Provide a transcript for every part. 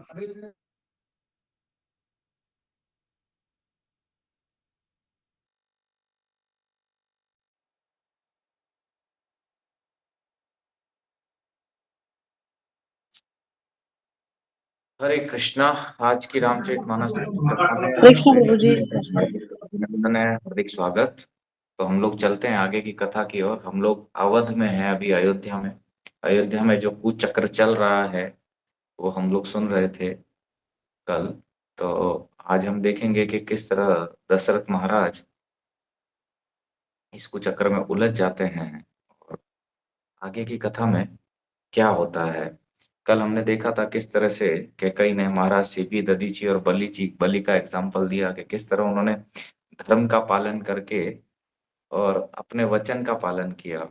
हरे कृष्णा। आज की रामचरितमानस कथा में कृष्ण प्रभु जी। अभिनंदन है, हार्दिक स्वागत। तो हम लोग चलते हैं आगे की कथा की ओर। हम लोग अवध में हैं, अभी अयोध्या में। अयोध्या में जो कुचक्र चल रहा है वो हम लोग सुन रहे थे कल। तो आज हम देखेंगे कि किस तरह दशरथ महाराज इस कुचक्र में उलझ जाते हैं और आगे की कथा में क्या होता है। कल हमने देखा था किस तरह से कैकई ने महाराज सीपी, दधीची और बलि का एग्जाम्पल दिया कि किस तरह उन्होंने धर्म का पालन करके और अपने वचन का पालन किया।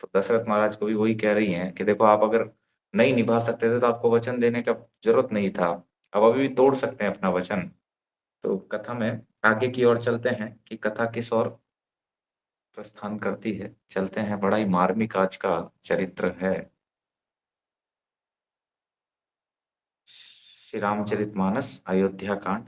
तो दशरथ महाराज को भी वही कह रही हैं कि देखो, आप अगर नहीं निभा सकते थे तो आपको वचन देने का जरूरत नहीं था। अब अभी भी तोड़ सकते हैं अपना वचन। तो कथा में आगे की ओर चलते हैं कि कथा किस ओर प्रस्थान करती है। चलते हैं, बड़ा ही मार्मिक आज का चरित्र है। श्री रामचरितमानस अयोध्या कांड।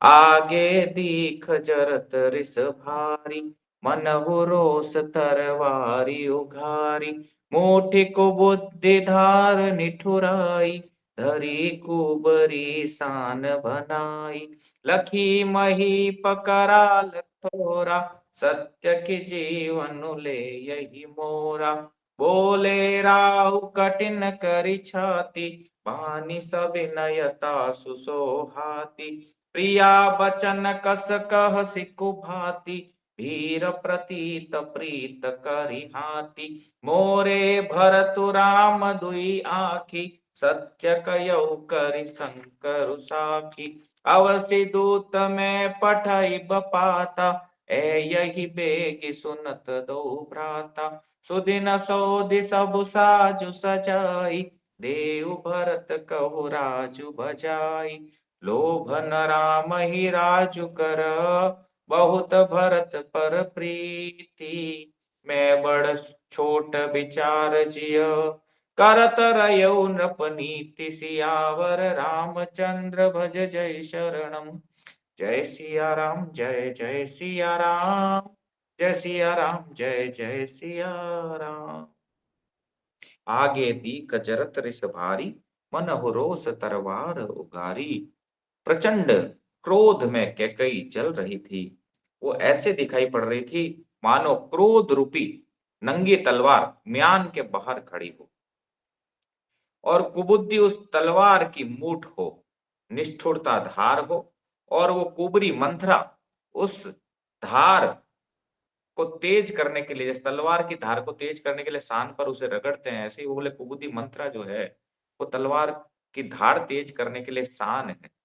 आगे दीख जरत रिस भारी, मनहु रोष तरवारी उघारी। मोठे को बुद्धि धार निठुराई, धरी कुबरी सान बनाई। लखी मही पकराल थोरा, सत्य की जीवन ले यही मोरा। बोले राहु कठिन करी छाती, पानी सविनयता सुसोहाती। प्रिया बचन कस कह सिकु भाती, भीर प्रतीत प्रीत करिहाती। मोरे भरतु राम दुई आखी, सत्य कयौ करि शंकर साखी। अवसि दूत में पठई बपाता, ए यही बेगी सुनत दो भ्राता। सुदिन सौदि सबु साजु सजाई, देव भरत कहु राजु बजाई। लोभन राम ही राजु कर, बहुत भरत पर प्रीति। मैं बड़ छोट विचार जिय, करत रयौ नृपनीति। सियावर रामचंद्र भज जय शरणम। जय सिया राम, जय जय सिया राम। जय सिया राम, जय जय सिया राम। आगे दीख जरत रिस भारी, मनहु रोष तरवार उगारी। प्रचंड क्रोध में कैकई जल रही थी। वो ऐसे दिखाई पड़ रही थी मानो क्रोध रूपी नंगी तलवार म्यान के बाहर खड़ी हो और कुबुद्धि उस तलवार की मूठ हो, निष्ठुरता धार हो, और वो कुबरी मंथरा उस धार को तेज करने के लिए, जिस तलवार की धार को तेज करने के लिए सान पर उसे रगड़ते हैं, ऐसे ही वो बोले कुबुद्धि मंत्रा जो है वो तलवार की धार तेज करने के लिए सान है।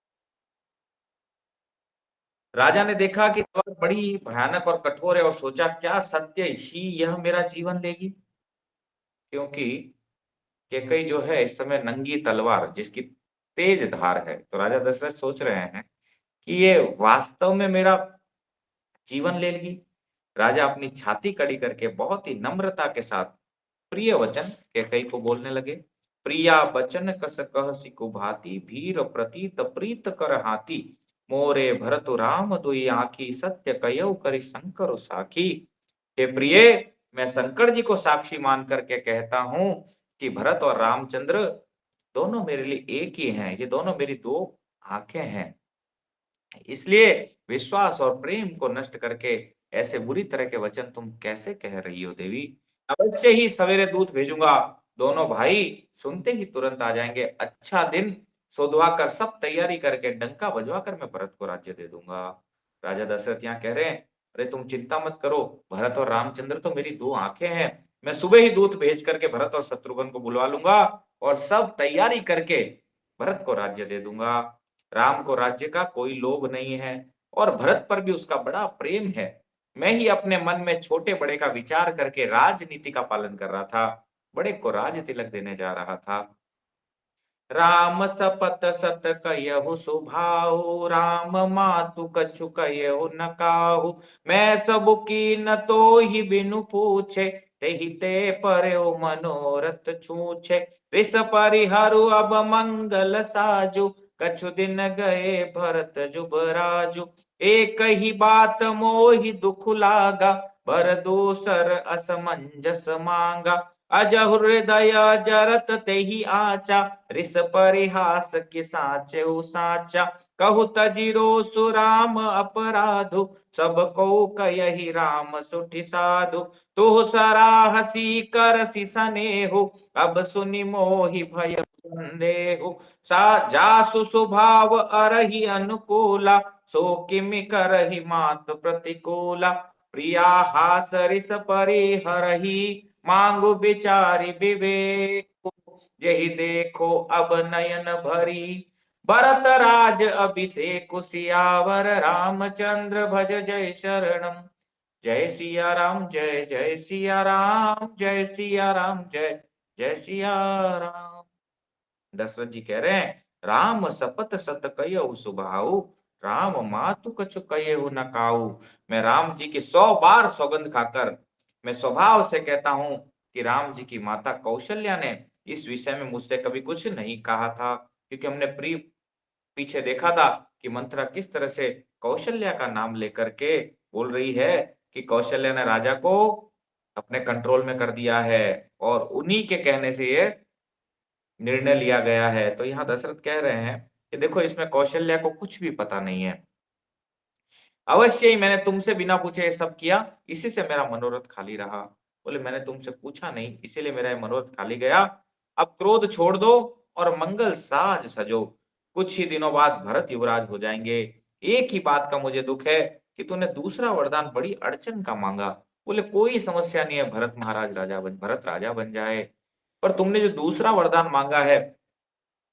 राजा ने देखा कि तलवार बड़ी भयानक और कठोर है और सोचा, क्या सत्य ही यह मेरा जीवन लेगी? क्योंकि कैकई जो है इस समय नंगी तलवार जिसकी तेज धार है। तो राजा दशरथ सोच रहे हैं कि ये वास्तव में मेरा जीवन ले लेगी। राजा अपनी छाती कड़ी करके बहुत ही नम्रता के साथ प्रिय वचन कैकई को बोलने लगे। प्रिया बचन कस कह सिकु भाती, भीर प्रतीत प्रीत कर हाथी। मोरे भरतु राम दुई आखी, सत्य कयौ करि शंकर साखी। हे प्रिय, मैं शंकर जी को साक्षी मान करके कहता हूं कि भरत और रामचंद्र दोनों मेरे लिए एक ही हैं। ये दोनों मेरी दो आंखें हैं। इसलिए विश्वास और प्रेम को नष्ट करके ऐसे बुरी तरह के वचन तुम कैसे कह रही हो देवी? अवश्य ही सवेरे दूत भेजूंगा, दोनों भाई सुनते ही तुरंत आ जाएंगे। अच्छा दिन सोधवा कर सब तैयारी करके डंका बजवा कर मैं भरत को राज्य दे दूंगा। राजा दशरथ यहाँ कह रहे हैं, अरे तुम चिंता मत करो, भरत और रामचंद्र तो मेरी दो आंखें हैं। मैं सुबह ही दूत भेज करके भरत और शत्रुघ्न को बुलवा लूंगा और सब तैयारी करके भरत को राज्य दे दूंगा। राम को राज्य का कोई लोभ नहीं है और भरत पर भी उसका बड़ा प्रेम है। मैं ही अपने मन में छोटे बड़े का विचार करके राजनीति का पालन कर रहा था, बड़े को राज तिलक देने जा रहा था। राम सपत सत कयहु सुभाऊ, राम मातु कछु कयहु न काहू। मैं सबु कीन तो ही बिनु पूछे, तेहि ते पर्यो मनोरथ छूछे। विष परिहरु अब मंगल साजु, कछु दिन गए भरत जुबराजु, एक ही बात मोहि दुख लागा, बर दूसर असमंजस मांगा। अजहु हृदय जरत तेहि आचा, रिस परिहास कि साचेउ साचा। कहु तजिरो सुराम अपराधु, सब को कयहि राम सुठि साधु। तुह सराहसी करसि सनेहु, अब सुनि मोहि भय संदेहु। सा जासु स्वभाव अरहि अनुकूला, सो किमि करहि मात प्रतिकूला। प्रिया हासरिस परिहरहि, मांगु बिचारी विवेक। यही देखो अब नयन भरी, भरत राज अभिषेक। सियावर रामचंद्र भज जय शरणम। जय सिया राम जय जय सिया राम, जय सिया राम जय जय सिया राम। दशरथ जी कह रहे हैं, राम सपत सत कयहु सुभाऊ, राम मातु कछु कयहु न काऊ। मैं राम जी की 100 बार सौगंध खाकर मैं स्वभाव से कहता हूं कि राम जी की माता कौशल्या ने इस विषय में मुझसे कभी कुछ नहीं कहा था, क्योंकि हमने पीछे देखा था कि मंत्रा किस तरह से कौशल्या का नाम लेकर के बोल रही है कि कौशल्या ने राजा को अपने कंट्रोल में कर दिया है, और उन्हीं के कहने से ये निर्णय लिया गया है। तो यहाँ दशरथ कह रहे हैं कि देखो, इसमें कौशल्या को कुछ भी पता नहीं है। अवश्य ही मैंने तुमसे बिना पूछे ये सब किया, इसी से मेरा मनोरथ खाली रहा। बोले मैंने तुमसे पूछा नहीं, इसीलिए मेरा ये मनोरथ खाली गया। अब क्रोध छोड़ दो और मंगल साज सजो। कुछ ही दिनों बाद भरत युवराज हो जाएंगे। एक ही बात का मुझे दुख है कि तूने दूसरा वरदान बड़ी अड़चन का मांगा। बोले कोई समस्या नहीं है, भरत राजा बन जाए। पर तुमने जो दूसरा वरदान मांगा है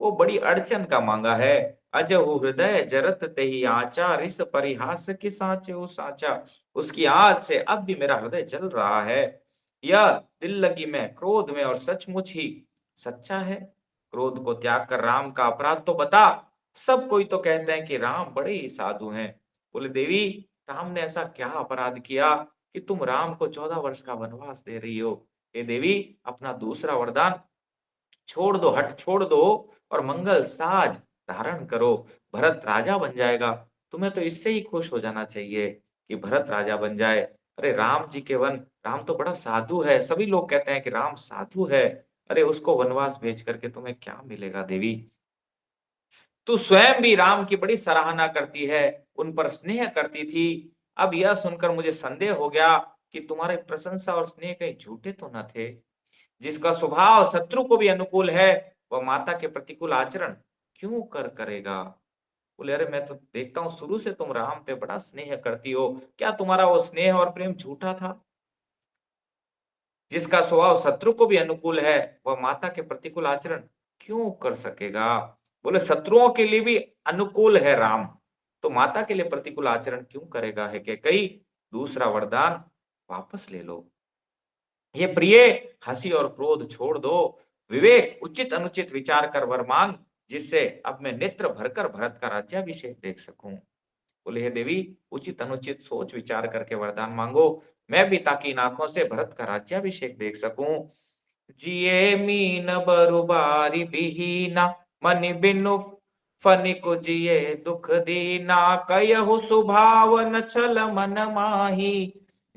वो बड़ी अड़चन का मांगा है। अजहु हृदय जरत तेहि आचा, रिस परिहास के साचे वो साचा। उसकी आग से अब भी मेरा हृदय जल रहा है। यह दिल लगी में, क्रोध में और सचमुच ही सच्चा है। क्रोध को त्याग कर राम का अपराध तो बता। सब कोई तो कहते हैं कि राम बड़े ही साधु हैं। बोले देवी, राम ने ऐसा क्या अपराध किया कि तुम राम को 14 वर्ष का वनवास दे रही हो? हे देवी, अपना दूसरा वरदान छोड़ दो, हठ छोड़ दो और मंगल साज धारण करो। भरत राजा बन जाएगा। तुम्हें तो इससे ही खुश हो जाना चाहिए कि भरत राजा बन जाए। अरे राम जी के वन, राम तो बड़ा साधु है, सभी लोग कहते हैं कि राम साधु है। अरे उसको वनवास भेज करके तुम्हें क्या मिलेगा देवी? तू स्वयं भी राम की बड़ी सराहना करती है, उन पर स्नेह करती थी। अब यह सुनकर मुझे संदेह हो गया कि तुम्हारी प्रशंसा और स्नेह कहीं झूठे तो न थे। जिसका स्वभाव शत्रु को भी अनुकूल है, वह माता के प्रतिकूल आचरण क्यों करेगा? बोले अरे मैं तो देखता हूँ शुरू से तुम राम पे बड़ा स्नेह करती हो, क्या तुम्हारा वो स्नेह और प्रेम झूठा था? जिसका स्वभाव शत्रु को भी अनुकूल है, वह माता के प्रतिकूल आचरण क्यों कर सकेगा? बोले शत्रुओं के लिए भी अनुकूल है राम, तो माता के लिए प्रतिकूल आचरण क्यों करेगा? है कि कई दूसरा वरदान वापस ले लो। ये प्रिय, हंसी और क्रोध छोड़ दो। विवेक उचित अनुचित विचार कर वर मांग, जिससे अब मैं नेत्र भरकर भरत का राज्याभिषेक देख सकूं। बोले हे देवी, उचित अनुचित सोच विचार करके वरदान मांगो, मैं भी ताकि इन आंखों से भरत का राज्याभिषेक देख सकूं। जिये मीन बरुबारी बिहीना, मनि बिनु फनिकु जिये दुख दीना। कयहु सुभावन छल मन माही,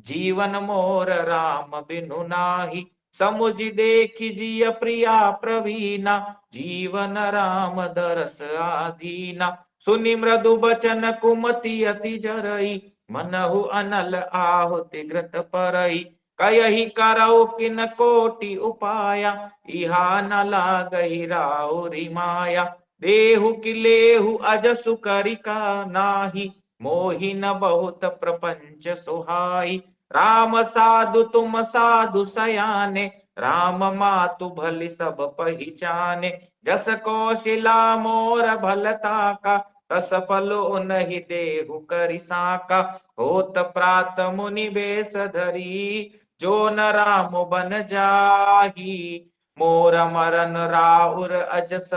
जीवन मोर राम बिनु नाही। समुझ देखि जिय प्रिया प्रवीणा, जीवन राम दरस आधीना। सुनि मृदु बचन कुमति अति जरई, मनहु अनल आहुति घृत परई। कयहि करौ किन कोटि उपाया, इहा न लागहि राउरि माया। देहु कि लेहु अजसु करिका नाही, मोहि न बहुत प्रपंच सुहाई। राम साधु तुम साधु सयाने, राम मातु भलि सब पहिचाने। जस कौशिला मोर भलता का, तस फल उनहि देहु करि साका। होत प्रात मुनि बेश धरी, जो न राम बन जाही। मोर मरन राउर अजस,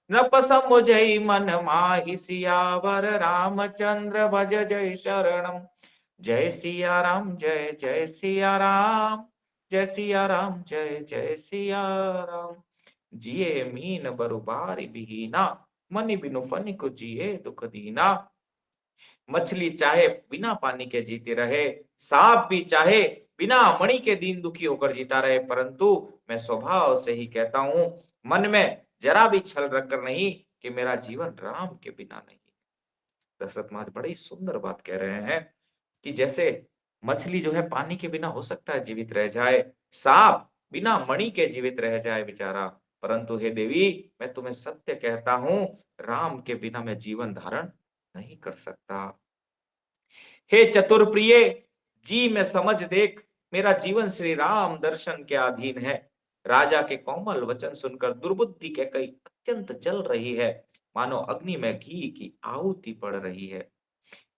नृप समुझई मन माहि। सियावर रामचंद्र भज जय शरणम। जय सिया राम जय जय सिया राम, जय सिया राम जय जय सिया राम। जिये मीन बरु बारी बिहीना, मनी बिनु फनी को जिए दुख दीना। मछली चाहे बिना पानी के जीती रहे, सांप भी चाहे बिना मणि के दीन दुखी होकर जीता रहे, परंतु मैं स्वभाव से ही कहता हूं, मन में जरा भी छल रखकर नहीं, कि मेरा जीवन राम के बिना नहीं। दशरथ महाराज बड़ी सुंदर बात कह रहे हैं कि जैसे मछली जो है पानी के बिना हो सकता है जीवित रह जाए, सांप बिना मणि के जीवित रह जाए बेचारा, परंतु हे देवी, मैं तुम्हें सत्य कहता हूं, राम के बिना मैं जीवन धारण नहीं कर सकता। हे चतुर प्रिय, जी में समझ देख, मेरा जीवन श्री राम दर्शन के अधीन है। राजा के कोमल वचन सुनकर दुर्बुद्धि के कई अत्यंत जल रही है, मानो अग्नि में घी की आहुति पड़ रही है।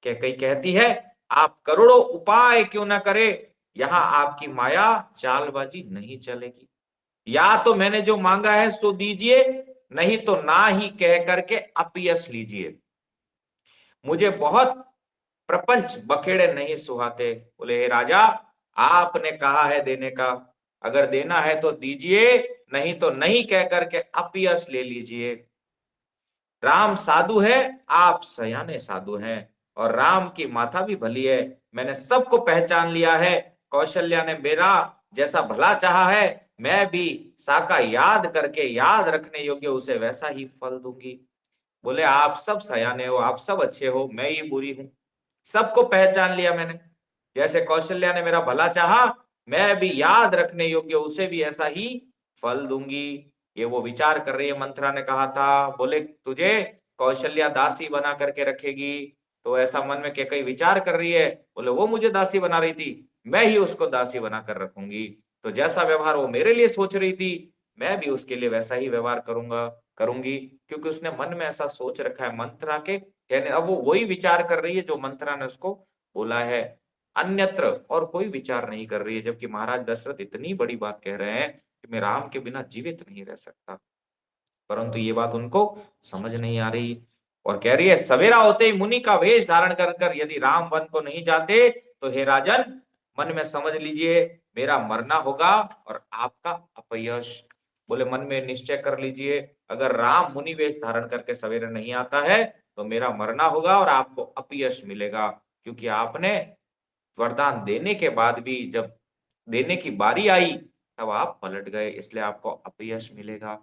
कैकई कहती है, आप करोड़ों उपाय क्यों न करे, यहाँ आपकी माया चालबाजी नहीं चलेगी। या तो मैंने जो मांगा है सो दीजिए, नहीं तो ना ही कह करके अपयश लीजिए। मुझे बहुत प्रपंच बखेड़े नहीं सुहाते। बोले हे राजा, आपने कहा है देने का, अगर देना है तो दीजिए, नहीं तो नहीं कह करके अपयश ले लीजिए। राम साधु है, आप सयाने साधु हैं, और राम की माता भी भली है। मैंने सबको पहचान लिया है। कौशल्या ने मेरा जैसा भला चाहा है, मैं भी साका याद करके याद रखने योग्य उसे वैसा ही फल दूंगी। बोले आप सब सयाने हो, आप सब अच्छे हो, मैं ही बुरी हूं। सबको पहचान लिया मैंने। जैसे कौशल्या ने मेरा भला चाहा, मैं भी याद रखने योग्य उसे भी ऐसा ही फल दूंगी। ये वो विचार कर रही है। मंथरा ने कहा था, बोले तुझे कौशल्या दासी बना करके रखेगी, तो ऐसा मन में कैकेयी विचार कर रही है। बोले वो मुझे दासी बना रही थी, मैं ही उसको दासी बना कर रखूंगी। तो जैसा व्यवहार वो मेरे लिए सोच रही थी, मैं भी उसके लिए वैसा ही व्यवहार करूंगी, क्योंकि उसने मन में ऐसा सोच रखा है। मंथरा के कहने, अब वो वही विचार कर रही है जो मंथरा ने उसको बोला है, अन्यत्र और कोई विचार नहीं कर रही है। जबकि महाराज दशरथ इतनी बड़ी बात कह रहे हैं कि मैं राम के बिना जीवित नहीं रह सकता, परंतु ये बात उनको समझ नहीं आ रही। और कह रही है, सवेरा होते ही मुनि का वेश धारण कर कर यदि राम वन को नहीं जाते, तो हे राजन, मन में समझ लीजिए मेरा मरना होगा और आपका अपयश। बोले मन में निश्चय कर लीजिए, अगर राम मुनि वेश धारण करके सवेरे नहीं आता है, तो मेरा मरना होगा और आपको अपयश मिलेगा, क्योंकि आपने वरदान देने के बाद भी जब देने की बारी आई, तब आप पलट गए, इसलिए आपको अपयश मिलेगा।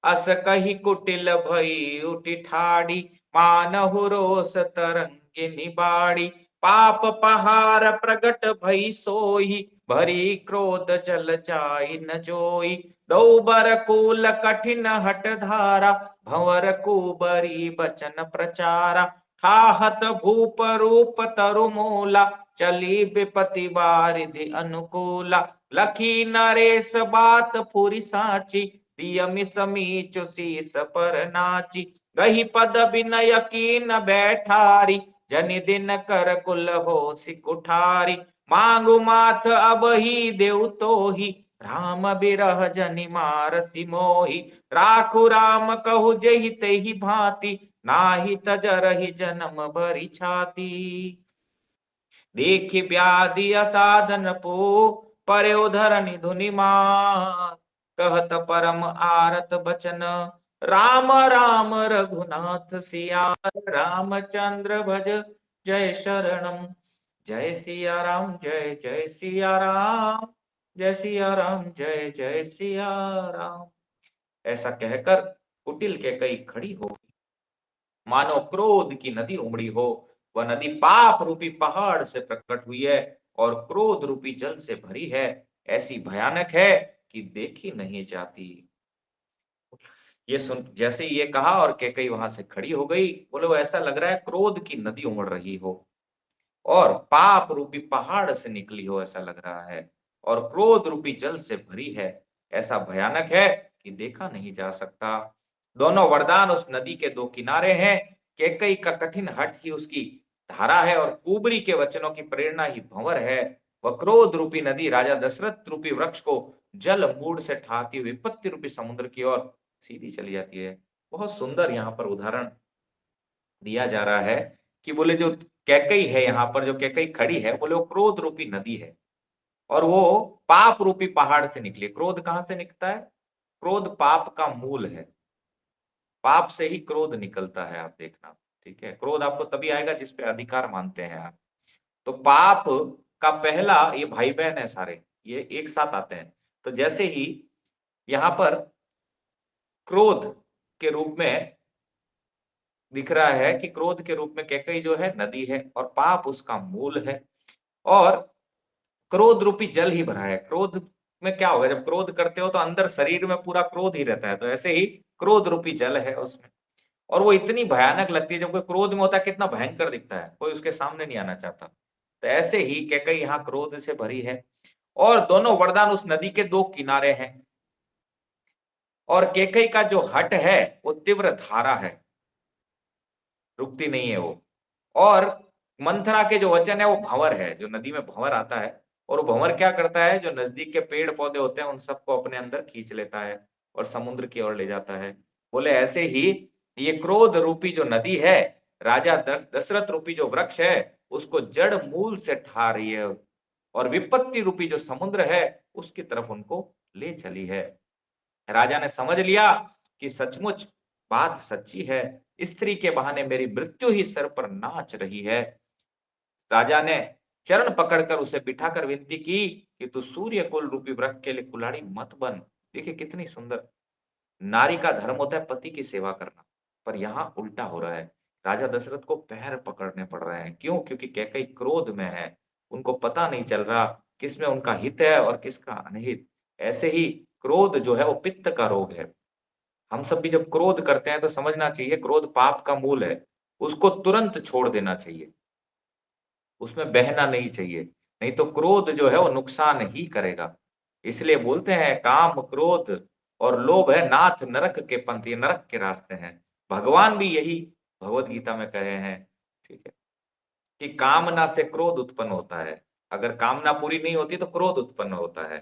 अस कही कुटिल भई उठी ठाड़ी, मानहु रोष तरंगिनी बाड़ी। पाप पहार प्रगट भई सोई, भरी क्रोध जल जाई न जोई। दौ बर कूल कठिन हट धारा, भंवर कुबरी बचन प्रचारा। ठाहत भूप रूप तरु मूला, चली विपति बारिधि अनुकूला। लखी नरेश बात फुरी साची, दियमि समीचु शीस पर नाची। गही पद विनय कीन बैठारी, जनि दिन कर कुल होसि कुठारी। मांगु माथ अब ही देउ तो ही, राम बिरह जनि मारसि मोहि। राखु राम कहु जेहि तेहि भांति, नाही तजरहि जन्म भरी छाती। देखि व्याधि असाधन पो, पर्यो धरनि धुनि मान। कहत परम आरत बचन, राम राम रघुनाथ सिया। रामचंद्र भज जय शरणम। जय सिया राम, जय जय सिया राम, जय सिया राम, जय जय सिया राम। ऐसा कहकर कुटिल के कई खड़ी हो, मानो क्रोध की नदी उमड़ी हो। वह नदी पाप रूपी पहाड़ से प्रकट हुई है और क्रोध रूपी जल से भरी है। ऐसी भयानक है कि देखी नहीं जाती। ये सुन जैसे ये कहा और कैकेयी वहां से खड़ी हो गई। बोले वो ऐसा लग रहा है क्रोध की नदी उमड़ रही हो और पाप रूपी पहाड़ से निकली हो, ऐसा लग रहा है, और क्रोध रूपी जल से भरी है। ऐसा भयानक है कि देखा नहीं जा सकता। दोनों वरदान उस नदी के दो किनारे हैं। कैकेयी का कठिन हठ ही उसकी धारा है और कुबरी के वचनों की प्रेरणा ही भंवर है। वह क्रोध रूपी नदी राजा दशरथ रूपी वृक्ष को जल मूड से ठाती हुई विपत्ति रूपी समुद्र की ओर सीधी चली जाती है। बहुत सुंदर यहाँ पर उदाहरण दिया जा रहा है कि बोले जो कैकेयी है, यहाँ पर जो कैकेयी खड़ी है, बोले वो क्रोध रूपी नदी है और वो पाप रूपी पहाड़ से निकली। क्रोध कहां से निकलता है? क्रोध पाप का मूल है। पाप से ही क्रोध निकलता है, आप देखना, ठीक है? क्रोध आपको तभी आएगा जिस पे अधिकार मानते हैं आप। तो पाप का पहला, ये भाई-बहन है सारे, ये एक साथ आते हैं। तो जैसे ही यहाँ पर क्रोध के रूप में दिख रहा है कि क्रोध के रूप में कैकई जो है नदी है और पाप उसका मूल है और क्रोध रूपी जल ही भरा है। क्रोध में क्या होगा, जब क्रोध करते हो तो अंदर शरीर में पूरा क्रोध ही रहता है। तो ऐसे ही क्रोध रूपी जल है उसमें और वो इतनी भयानक लगती है, जब कोई क्रोध में होता है कितना भयंकर दिखता है, कोई उसके सामने नहीं आना चाहता। तो ऐसे ही कैकई यहाँ क्रोध से भरी है और दोनों वरदान उस नदी के दो किनारे हैं और कैकई का जो हठ है वो तीव्र धारा है, रुकती नहीं है वो। और मंथरा के जो वचन है वो भंवर है, जो नदी में भंवर आता है और वो भंवर क्या करता है, जो नजदीक के पेड़ पौधे होते हैं उन सबको अपने अंदर खींच लेता है और समुद्र की ओर ले जाता है। बोले ऐसे ही ये क्रोध रूपी जो नदी है, राजा दशरथ रूपी जो वृक्ष है, उसको जड़ मूल से ठा रही है और विपत्ति रूपी जो समुद्र है उसकी तरफ उनको ले चली है। राजा ने समझ लिया कि सचमुच बात सच्ची है, स्त्री के बहाने मेरी मृत्यु ही सर पर नाच रही है। राजा ने चरण पकड़कर उसे बिठाकर विनती की कि तू सूर्य कुल रूपी वृक्ष के लिए कुल्हाड़ी मत बन। देखिए कितनी सुंदर, नारी का धर्म होता है पति की सेवा करना, पर यहाँ उल्टा हो रहा है। राजा दशरथ को पैर पकड़ने पड़ रहे हैं। क्यों? क्योंकि कैकेयी क्रोध में है। उनको पता नहीं चल रहा किसमें उनका हित है और किसका अनहित। ऐसे ही क्रोध जो है वो पित्त का रोग है। हम सब भी जब क्रोध करते हैं तो समझना चाहिए क्रोध पाप का मूल है। उसको तुरंत छोड़ देना चाहिए। उसमें बहना नहीं चाहिए। नहीं तो क्रोध जो है वो नुकसान ही करेगा। इसलिए बोलते हैं काम, क्रोध और लोभ है नाथ नरक के पंथ, ये नरक के रास्ते हैं। भगवान भी यही भगवत गीता में कहे हैं, ठीक है? कि कामना से क्रोध उत्पन्न होता है। अगर कामना पूरी नहीं होती तो क्रोध उत्पन्न होता है।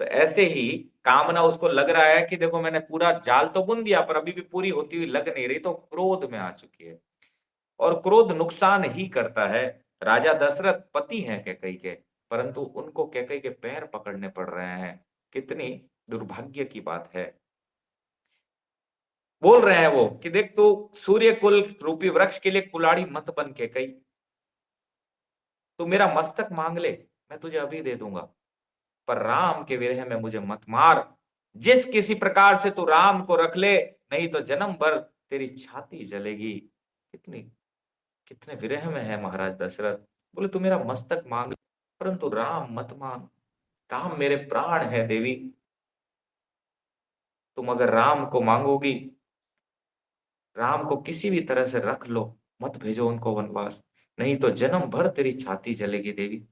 तो ऐसे ही कामना उसको लग रहा है कि देखो मैंने पूरा जाल तो बुन दिया पर अभी भी पूरी होती हुई लग नहीं रही, तो क्रोध में आ चुकी है। और क्रोध नुकसान ही करता है। राजा दशरथ पति हैं कैकेयी के, परंतु उनको कैकेयी के पैर पकड़ने पड़ रहे हैं। कितनी दुर्भाग्य की बात है। बोल रहे हैं वो कि देख तू सूर्य कुल रूपी वृक्ष के लिए कुल्हाड़ी मत बन कैकेयी। तू मेरा मस्तक मांग ले, मैं तुझे अभी दे दूंगा, पर राम के विरह में मुझे मत मार। जिस किसी प्रकार से तू राम को रख ले, नहीं तो जन्म भर तेरी छाती जलेगी। कितनी कितने विरह में है महाराज दशरथ। बोले तू मेरा मस्तक मांग, परंतु राम मत मांग। राम मेरे प्राण है देवी। तुम अगर राम को मांगोगी, राम को किसी भी तरह से रख लो, मत भेजो उनको वनवास, नहीं तो जन्म भर तेरी छाती जलेगी देवी।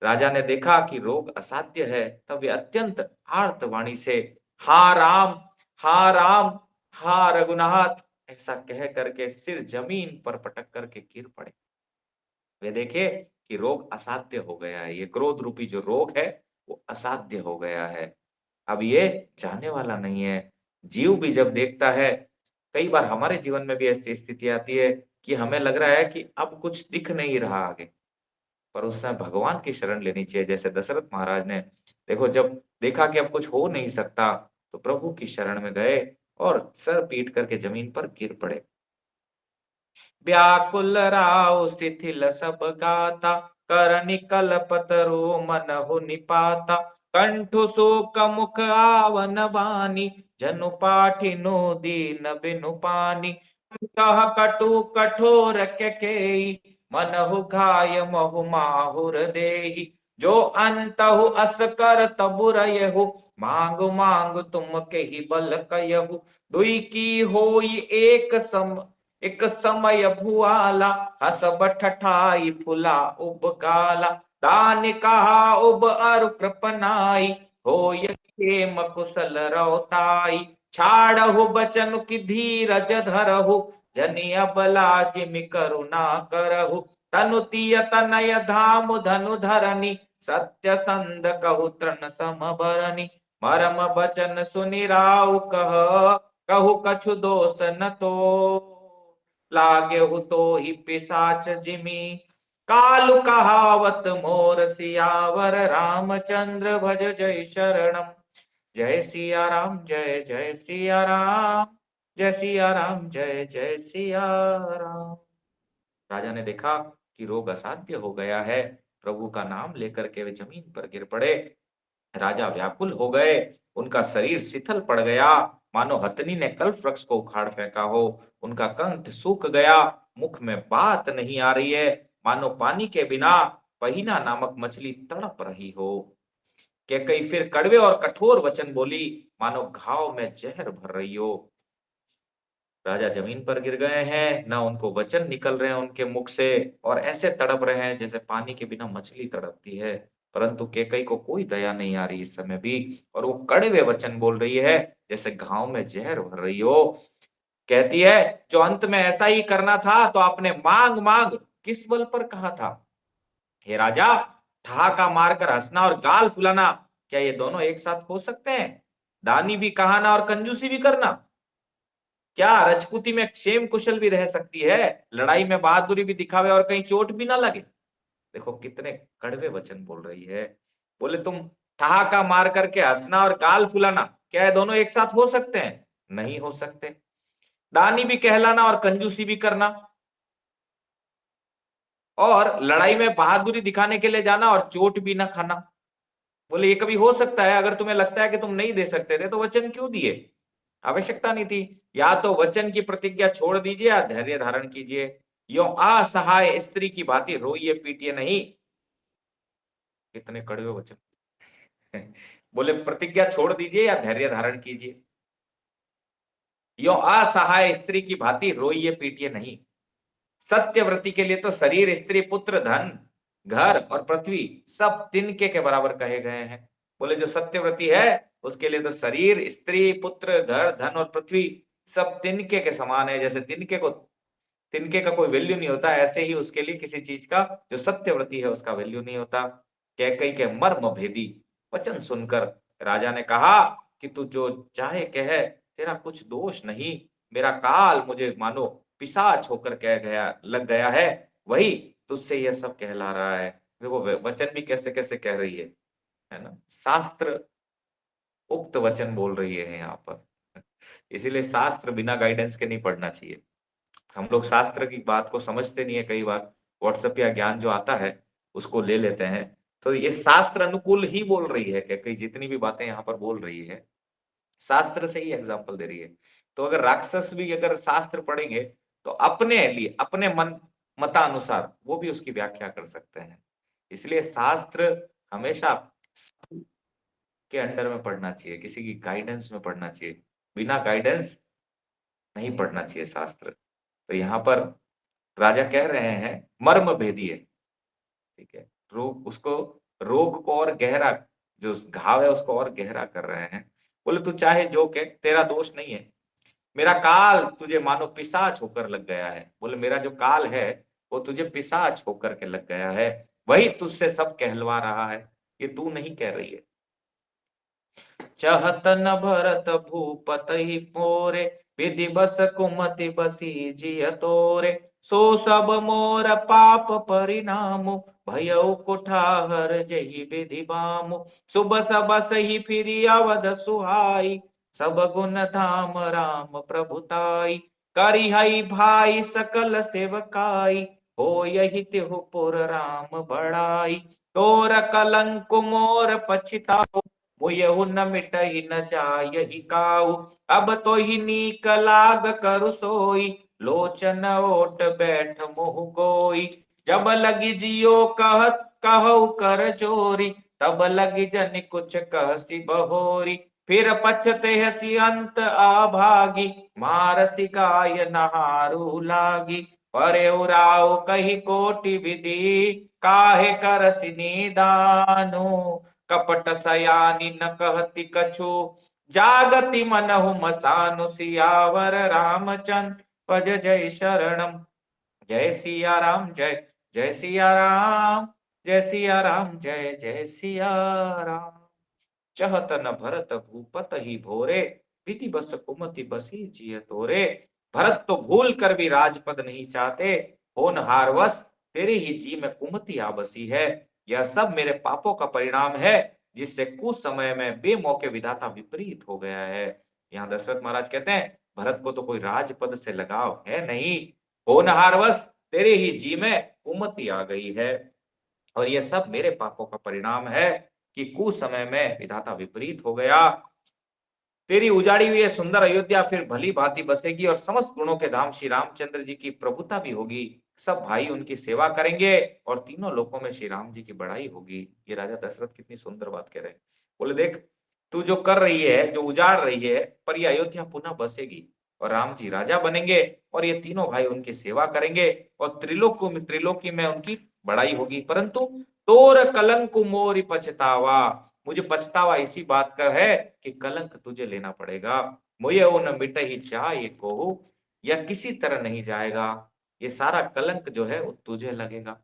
राजा ने देखा कि रोग असाध्य है, तब वे अत्यंत आर्त वाणी से हा राम, हा राम, हा रघुनाथ ऐसा कह करके सिर जमीन पर पटक करके गिर पड़े। वे देखे कि रोग असाध्य हो गया है। ये क्रोध रूपी जो रोग है वो असाध्य हो गया है। अब ये जाने वाला नहीं है। जीव भी जब देखता है, कई बार हमारे जीवन में भी ऐसी स्थिति आती है कि हमें लग रहा है कि अब कुछ दिख नहीं रहा आगे, पर उस समय भगवान की शरण लेनी चाहिए। जैसे दशरथ महाराज ने देखो जब देखा कि अब कुछ हो नहीं सकता, तो प्रभु की शरण में गए और सर पीट करके जमीन पर गिर पड़े। व्याकुल राव शिथिल सब गाता, करनि कलपतरु मनहु निपाता। कंठु शोक मुख आवन बानी, जनु पाठिनु दीन बिनु पानी। कह कटु कठोर कैकेयी, मनहु घाय महु माहुर देहि। जो अंतहु अस कर तबु रयहु, मांग मांग तुम केहि बल कयहु। दुई की होई एक समय भुआला, हसब ठठाई फुला उब गाला। दान कहा उब अरु कृपनाई, होय खेम कुशल रौताई। छाड़हु बचन की धीरज धरहु, जनिय बला जिमि करुणा करहु। तनु तिय तनय धाम धनु धरनी, सत्य संद कहु तृण सम बरनी। मरम बचन सुनि राउ कहु कछु दोष न तो, लागे हु तो ही पिशाच जिमी। कालु कहावत मोर सियावर, रामचंद्र भज जय शरणम। जय सिया राम, जय जय सिया राम। जय सिया राम, जय जय सिया राम। राजा ने देखा कि रोग असाध्य हो गया है। प्रभु का नाम लेकर के वे जमीन पर गिर पड़े। राजा व्याकुल हो गए, उनका शरीर शिथिल पड़ गया, मानो हथनी ने कल्प वृक्ष को उखाड़ फेंका हो। उनका कंठ सूख गया, मुख में बात नहीं आ रही है, मानो पानी के बिना पहिना नामक मछली तड़प रही हो। कैकई फिर कड़वे और कठोर वचन बोली, मानो घाव में जहर भर रही हो। राजा जमीन पर गिर गए हैं, ना उनको वचन निकल रहे हैं उनके मुख से, और ऐसे तड़प रहे हैं जैसे पानी के बिना मछली तड़पती है। परंतु केकई को कोई दया नहीं आ रही इस समय भी, और वो कड़वे वचन बोल रही है जैसे घाव में जहर भर रही हो। कहती है, जो अंत में ऐसा ही करना था तो आपने मांग मांग किस बल पर कहा था। हे राजा, ठहाका मारकर हंसना और गाल फुलाना, क्या ये दोनों एक साथ हो सकते हैं? दानी भी कहाना और कंजूसी भी करना। क्या राजपूती में क्षेम कुशल भी रह सकती है? लड़ाई में बहादुरी भी दिखावे और कहीं चोट भी ना लगे। देखो कितने कड़वे वचन बोल रही है। बोले, तुम ठहाका मार करके हंसना और गाल फुलाना, क्या ये दोनों एक साथ हो सकते हैं? नहीं हो सकते। दानी भी कहलाना और कंजूसी भी करना, और लड़ाई में बहादुरी दिखाने के लिए जाना और चोट भी ना खाना। बोले, ये कभी हो सकता है? अगर तुम्हें लगता है कि तुम नहीं दे सकते थे तो वचन क्यों दिए? आवश्यकता नहीं थी। या तो वचन की प्रतिज्ञा छोड़ दीजिए या धैर्य धारण कीजिए। यो असहाय स्त्री की भांति रोइए पीटिए नहीं। कितने कड़वे वचन। बोले, प्रतिज्ञा छोड़ दीजिए या धैर्य धारण कीजिए। यो असहाय स्त्री की भांति रोइए पीटिए नहीं। सत्यव्रती के लिए तो शरीर, स्त्री, पुत्र, धन, घर और पृथ्वी सब तिनके के बराबर कहे गए हैं। बोले, जो सत्यव्रती है उसके लिए तो शरीर, स्त्री, पुत्र, घर, धन और पृथ्वी सब तिनके के समान है। जैसे तिनके का कोई वैल्यू नहीं होता, ऐसे ही उसके लिए किसी चीज का, जो सत्यव्रती है, उसका वैल्यू नहीं होता। कैकई के मर्म भेदी वचन सुनकर राजा ने कहा कि तू जो चाहे कह, तेरा कुछ दोष नहीं। मेरा काल मुझे मानो पिशाच होकर कह गया, लग गया है, वही तुझसे यह सब कहला रहा है। देखो वचन भी कैसे कैसे कह रही है ना। शास्त्र उक्त वचन बोल रही है यहाँ पर। इसीलिए शास्त्र बिना गाइडेंस के नहीं पढ़ना चाहिए। हम लोग शास्त्र की बात को समझते नहीं है, कई बार व्हाट्सएप या ज्ञान जो आता है उसको ले लेते हैं। तो ये शास्त्र अनुकूल ही बोल रही है कि कई जितनी भी बातें यहाँ पर बोल रही है, शास्त्र से ही एग्जाम्पल दे रही है। तो अगर राक्षस भी अगर शास्त्र पढ़ेंगे तो अपने लिए, अपने मन मतानुसार वो भी उसकी व्याख्या कर सकते हैं। इसलिए शास्त्र हमेशा के अंडर में पढ़ना चाहिए, किसी की गाइडेंस में पढ़ना चाहिए। बिना गाइडेंस नहीं पढ़ना चाहिए शास्त्र। तो यहाँ पर राजा कह रहे हैं, मर्म भेदी है, ठीक है। रोग को और गहरा, जो घाव है उसको और गहरा कर रहे हैं। बोले, तू चाहे जो कह, तेरा दोष नहीं है। मेरा काल तुझे मानो पिशाच होकर लग गया है। बोले, मेरा जो काल है वो तुझे पिशाच होकर के लग गया है, वही तुझसे सब कहलवा रहा है, ये तू नहीं कह रही है। चहत न भरत भूपत ही मोरे, विधि बस कुमति बसी जिय तोरे। सो सब मोर पाप परिणामु, भयउ कुठाहर जही विधि बामु। सुब सब सही फिरी अवध सुहाई, सब गुण धाम राम प्रभुताई। करिहई भाई सकल सेवकाई, हो यही तिहु पुर राम बड़ाई। तोर कलंक मोर पछिताओ, मुयहु न मिटहि न जायहि काहू। अब तो ही नीक लाग करु सोई, लोचन ओट बैठ मुह गोई। जब लगी जियो कहत कहु कर जोरी, तब लगी जन कुछ कहसी बहोरी। फिर पछते हसी अंत आभागी, मारसी गाय नहारू लागी। परे उराव कही कोटि विधि, काहे करसि निदानु। कपट सयानी न कहती कछु, जागति मनहु मसानु। सियावर रामचंद्र पज जय शरणम। जय सिया राम, जय जय सिया राम, जय सिया राम, जय जय सिया राम। चहत न भरत भूपत ही भोरे, विधि बस कुमति बसी जिय तोरे। भरत तो भूल कर भी राजपद नहीं चाहते, होनहारवश तेरे ही जी में कुमति आ बसी है। यह सब मेरे पापों का परिणाम है, जिससे कुछ समय में बेमौके विधाता विपरीत हो गया है। यहाँ दशरथ महाराज कहते हैं, भरत को तो कोई राजपद से लगाव है नहीं, होनहारवश तेरे ही जी में कुमति आ गई है, और यह सब मेरे पापों का परिणाम है कि कुछ समय में विधाता विपरीत हो गया। तेरी उजाड़ी हुई ये सुंदर अयोध्या फिर भली भांति बसेगी और समस्त गुणों के धाम श्री रामचंद्र जी की प्रभुता भी होगी। सब भाई उनकी सेवा करेंगे और तीनों लोकों में श्री राम जी की बड़ाई होगी। ये राजा दशरथ कितनी सुंदर बात कह रहे हैं। बोले देख, तू जो कर रही है, जो उजाड़ रही है, पर ये अयोध्या पुनः बसेगी और राम जी राजा बनेंगे और ये तीनों भाई उनकी सेवा करेंगे और त्रिलोकी में उनकी बड़ाई होगी। परंतु तोर कलंक मोरि पछतावा, मुझे पछतावा इसी बात का है कि कलंक तुझे लेना पड़ेगा। मुझे वो न मिट ही चाहे को, या किसी तरह नहीं जाएगा। ये सारा कलंक जो है वो तुझे लगेगा।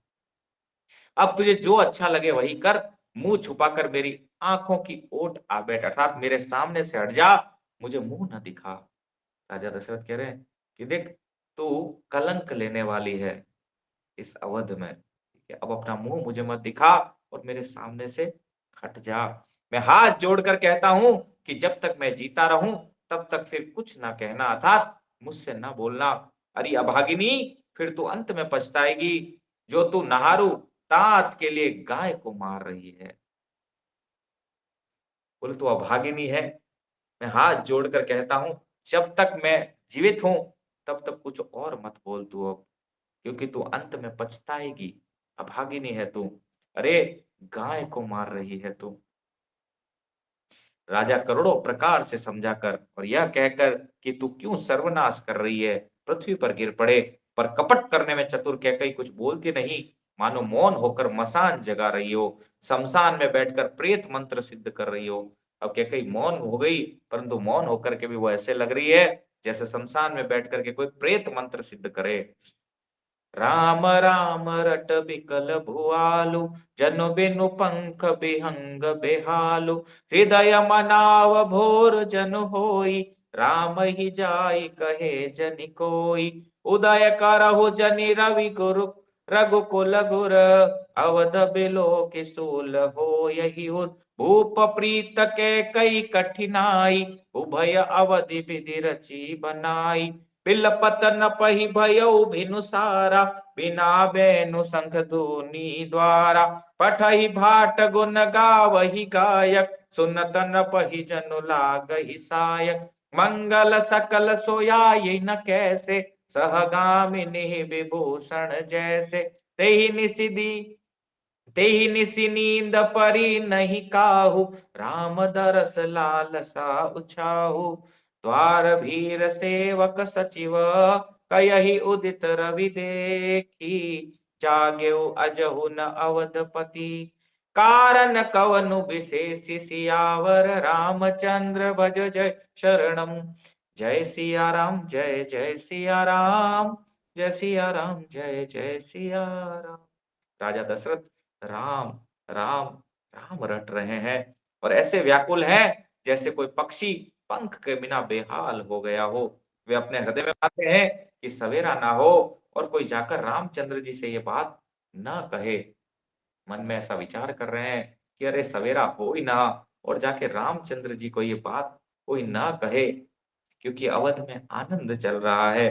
अब तुझे जो अच्छा लगे वही कर, मुंह छुपाकर मेरी आंखों की ओट आ बैठ, अर्थात मेरे सामने से हट जा, मुझे मुंह न दिखा। राजा दशरथ कह रहे हैं कि देख, तू कलंक लेने वाली है इस अवध में, ठीक है? अब अपना मुंह मुझे मत दिखा और मेरे सामने से हट जा। मैं हाथ जोड़कर कहता हूं कि जब तक मैं जीता रहूं तब तक फिर कुछ ना कहना, अर्थात मुझसे ना बोलना। अरे अभागिनी, फिर तू अंत में पछताएगी, जो तू नहारू तात के लिए गाय को मार रही है। बोले तू अभागिनी है। मैं हाथ जोड़कर कहता हूं, जब तक मैं जीवित हूं तब तक कुछ और मत बोल तू अब, क्योंकि तू अंत में पछताएगी। अभागिनी है तू। अरे गाय को मार रही है तू। राजा करोड़ों प्रकार से समझाकर और यह कहकर कि तू क्यों सर्वनाश कर रही है, पृथ्वी पर गिर पड़े, पर कपट करने में चतुर कैकई कुछ बोलती नहीं, मानो मौन होकर मसान जगा रही हो, शमशान में बैठकर प्रेत मंत्र सिद्ध कर रही हो। अब कैकई मौन हो गई, परंतु मौन होकर के भी वो ऐसे लग रही है जैसे शमशान में बैठ करके कोई प्रेत मंत्र सिद्ध करे। राम राम रट बिकल भुआलु, जनु बिनु पंख बिहंग बेहालु, हृदय मनाव भोर जन होई, राम ही जाय कहे जनि कोई, उदय करहु जनि रवि गुरु, रघुकुल गुर, अवध बिलो कि सूल हो यही उर, भूप प्रीत के कई कठिनाई, उभय अवधि विधि रची बनाई, बिलपत न पही भयउ भिनु सारा, बिना बेनु संख धुनी द्वारा, पठहि भाट गुन गावहि गायक, सुनत न पही जनु लागहि सायक, मंगल सकल सोयाई न कैसे, सहगामिनी विभूषण जैसे, तेहि निसिदी तेहि निसि नींद परी नहीं काहू, राम दरस लालसा उछाहू, द्वार भीर सेवक सचिव, कयहि उदित रवि देखी, जागेउ अजहु न अवधपति, कारण कवनु विशेष सियावर, रामचंद्र भज जय शरणम। जय सिया राम, जय जय सिया राम, जय सिया राम, जय जय सिया राम। राजा दशरथ राम राम राम रट रहे हैं और ऐसे व्याकुल हैं जैसे कोई पक्षी पंख के बिना बेहाल हो गया हो। वे अपने हृदय में पाते हैं कि सवेरा ना हो और कोई जाकर रामचंद्र जी से ये बात ना कहे। मन में ऐसा विचार कर रहे हैं कि अरे सवेरा हो ही ना और जाके रामचंद्र जी को ये बात कोई ना कहे, क्योंकि अवध में आनंद चल रहा है।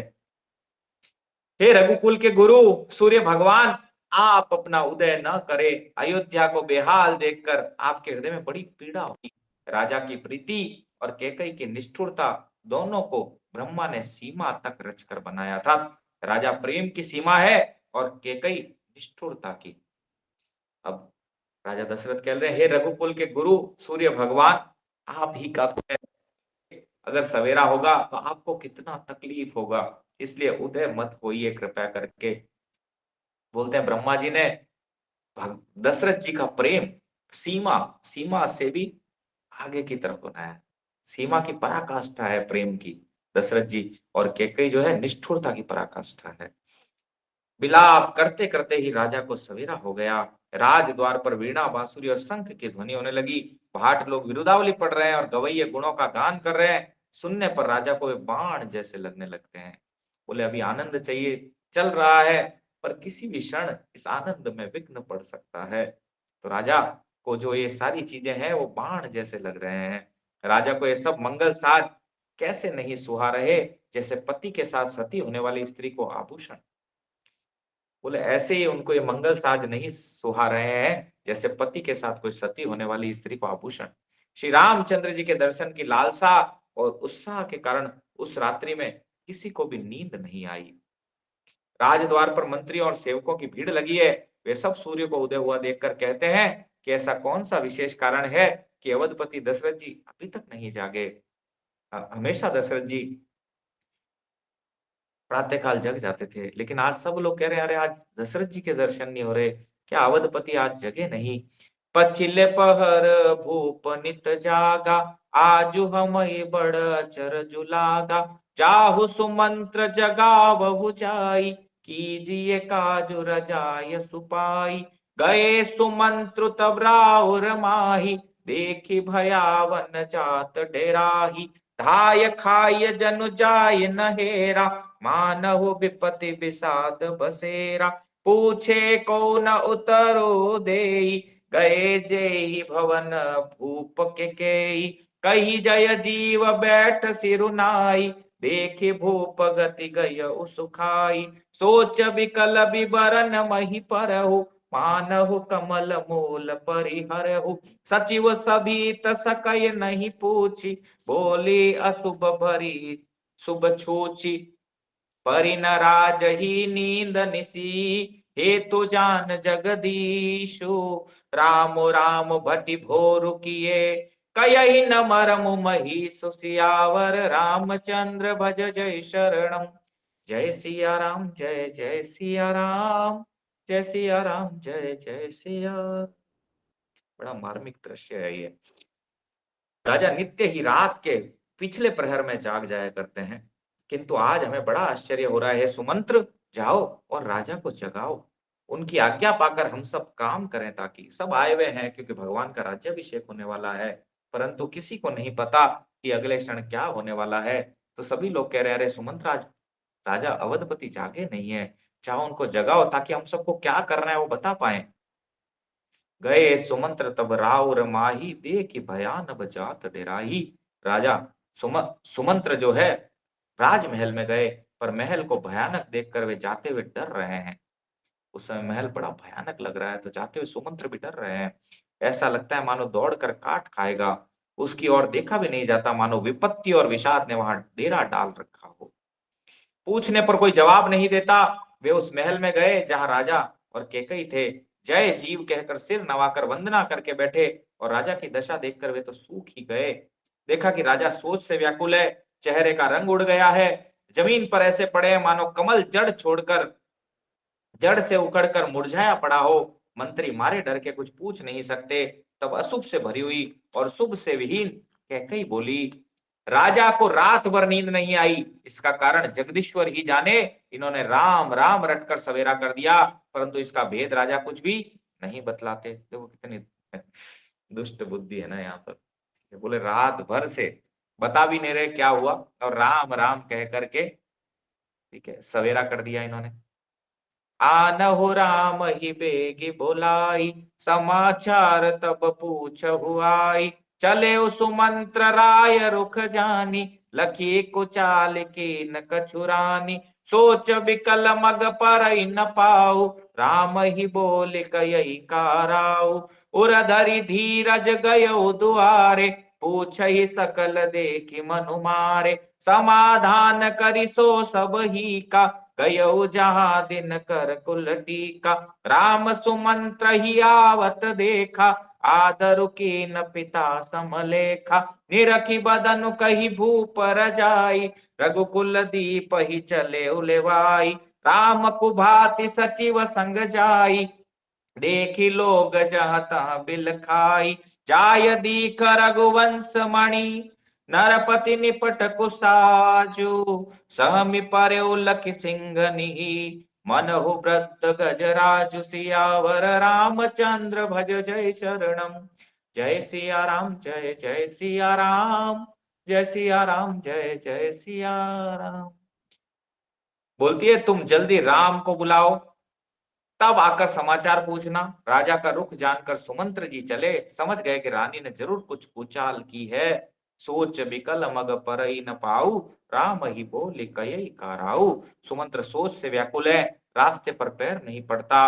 हे रघुकुल के गुरु सूर्य भगवान, आप अपना उदय न करें, अयोध्या को बेहाल देखकर आपके हृदय में बड़ी पीड़ा होगी। राजा की प्रीति और कैकेयी की निष्ठुरता दोनों को ब्रह्मा ने सीमा तक रचकर बनाया था। राजा प्रेम की सीमा है और कैकेयी निष्ठुरता की। अब राजा दशरथ कह रहे हैं, हे रघुकुल के गुरु सूर्य भगवान, आप ही का अगर सवेरा होगा तो आपको कितना तकलीफ होगा, इसलिए उदय मत होइए कृपया करके। बोलते हैं ब्रह्मा जी ने दशरथ जी का प्रेम सीमा सीमा से भी आगे की तरफ बनाया। सीमा की पराकाष्ठा है प्रेम की दशरथ जी, और कैकेयी जो है निष्ठुरता की पराकाष्ठा है। विलाप करते करते ही राजा को सवेरा हो गया। राजद्वार पर वीणा बांसुरी और शंख की ध्वनि होने लगी। भाट लोग विरुदावली पढ़ रहे हैं और गवैये गुणों का गान कर रहे हैं। सुनने पर राजा को वे बाण जैसे लगने लगते हैं। बोले अभी आनंद चाहिए, चल रहा है, पर किसी भी क्षण इस आनंद में विघ्न पड़ सकता है। तो राजा को जो ये सारी चीजें हैं वो बाण जैसे लग रहे हैं। राजा को ये सब मंगल साज कैसे नहीं सुहा रहे, जैसे पति के साथ सती होने वाली स्त्री को आभूषण। बोले ऐसे ही उनको ये मंगल साज नहीं सुहा रहे हैं, जैसे पति के साथ कोई सती होने वाली स्त्री को आभूषण। श्री रामचंद्र जी के दर्शन की लालसा और उत्साह के कारण उस रात्रि में किसी को भी नींद नहीं आई। राजद्वार पर मंत्री और सेवकों की भीड़ लगी है। वे सब सूर्य को उदय हुआ देखकर कहते हैं कि ऐसा कौन सा विशेष कारण है कि अवधपति दशरथ जी अभी तक नहीं जागे। हमेशा दशरथ जी प्रातःकाल जग जाते थे, लेकिन आज सब लोग कह रहे हैं अरे आज दशरथ जी के दर्शन नहीं हो रहे, क्या अवधपति आज जगे नहीं। पछिले पहर भूप नित जागा, आजु हमई बड़ अचर जुलागा, जाहु सुमंत्र जगावहु जाई, कीजिए काजु रजाय सुपाई। गए सुमंत्र तब राउर माही, देखी भयावन जात डेराही। धाय खाय जनु जाय नहेरा, मानहु विपति विषाद बसेरा। पूछे को न उतरो देई, गए जेहि भवन भूप के। कही जय जीव बैठ सिरुनाई, देखि भूप गति गय उसुखाई। सोच विकल विवरण मही परहु, मानहु कमल मूल परिहरहु। सचिव सभी सकय नहीं पूछी, बोली अशुभ भरी शुभ छूची। परि न राज ही नींद निसी, हेतु जान जगदीशु। राम राम भटि भोर किए, कयहि न मरमु महीसु। सियावर रामचंद्र भज जय शरणम। जय सिया राम जय जय सिया राम, जय सिया राम जय जय सिया। बड़ा मार्मिक दृश्य है ये। राजा नित्य ही रात के पिछले प्रहर में जाग जाया करते हैं, किंतु आज हमें बड़ा आश्चर्य हो रहा है। सुमंत्र जाओ और राजा को जगाओ, उनकी आज्ञा पाकर हम सब काम करें, ताकि सब आए हुए हैं क्योंकि भगवान का राज्याभिषेक होने वाला है, परंतु किसी को नहीं पता कि अगले क्षण क्या होने वाला है। तो सभी लोग कह रहे हैं अरे सुमंत्र आज राजा अवधपति जागे नहीं है, जाओ उनको जगाओ ताकि हम सबको क्या करना है वो बता पाए। गए सुमंत्र तब राउर माही, देखि भयानक जात डेराही। राजा सुमंत्र जो है राजमहल में गए, पर महल को भयानक देखकर वे जाते हुए डर रहे हैं। उस समय महल बड़ा भयानक लग रहा है, तो जाते हुए सुमंत्र भी डर रहे हैं। ऐसा लगता है मानो दौड़कर काट खाएगा। उसकी ओर देखा भी नहीं जाता, मानो विपत्ति और विषाद ने वहां डेरा डाल रखा हो। पूछने पर कोई जवाब नहीं देता। वे उस महल में गए जहां राजा और केकई थे। जय जीव कहकर सिर नवाकर वंदना करके बैठे, और राजा की दशा देखकर वे तो सूख ही गए। देखा कि राजा सोच से व्याकुल है, चेहरे का रंग उड़ गया है, जमीन पर ऐसे पड़े हैं मानो कमल जड़ से उखड़कर मुरझाया पड़ा हो। मंत्री मारे डर के कुछ पूछ नहीं सकते। तब अशुभ से भरी हुई और शुभ से विहीन कैकई बोली, राजा को रात भर नींद नहीं आई, इसका कारण जगदीश्वर ही जाने। इन्होंने राम राम रटकर सवेरा कर दिया, परंतु इसका भेद राजा कुछ भी नहीं बतलाते। देखो कितनी दुष्ट बुद्धि है ना यहाँ पर। बोले रात भर से बता भी नहीं रहे क्या हुआ, और राम राम कह करके ठीक है सवेरा कर दिया इन्होंने। आनहु राम ही बेगी बोलाई, समाचार तब पूछहु आई। चले सुमंत्र राय रुख जानी, लखी कुचाल कीन कछुरानी। सोच विकल मग पर न पाऊ, राम ही बोल कयहि काराऊ। उरधरि धीरज गयो दुआरे, पूछहि सकल देखि मनु मारे। समाधान करि सो सब ही का, गयो जहाँ दिन कर कुल टीका। राम सुमंत्र ही आवत देखा, आदरु कीन पिता समलेखा। निरखी बदनु कही भूप रजाई, रघुकुल दीप ही चले उलेवाई। राम कुभाति सचिव संग जाई, देखी लोग जहाँ तहाँ बिल खाई। जाय दीख रघुवंश मणि, नरपति निपट कुसाजु। सहमि परे लखि सिंह मनहु व्रत गजराजु। सियावर रामचंद्र भज जय शरणम। जय सिया राम जय जय सिया राम, जय सिया राम जय जय सिया राम। बोलती है तुम जल्दी राम को बुलाओ, तब आकर समाचार पूछना। राजा का रुख जानकर सुमंत्र जी चले, समझ गए कि रानी ने जरूर कुछ कुचाल की है। सोच बिकल मग परई न पाऊ, राम ही बोले कयई काराऊ। सुमंत्र सोच से व्याकुल है, रास्ते पर पैर नहीं पड़ता,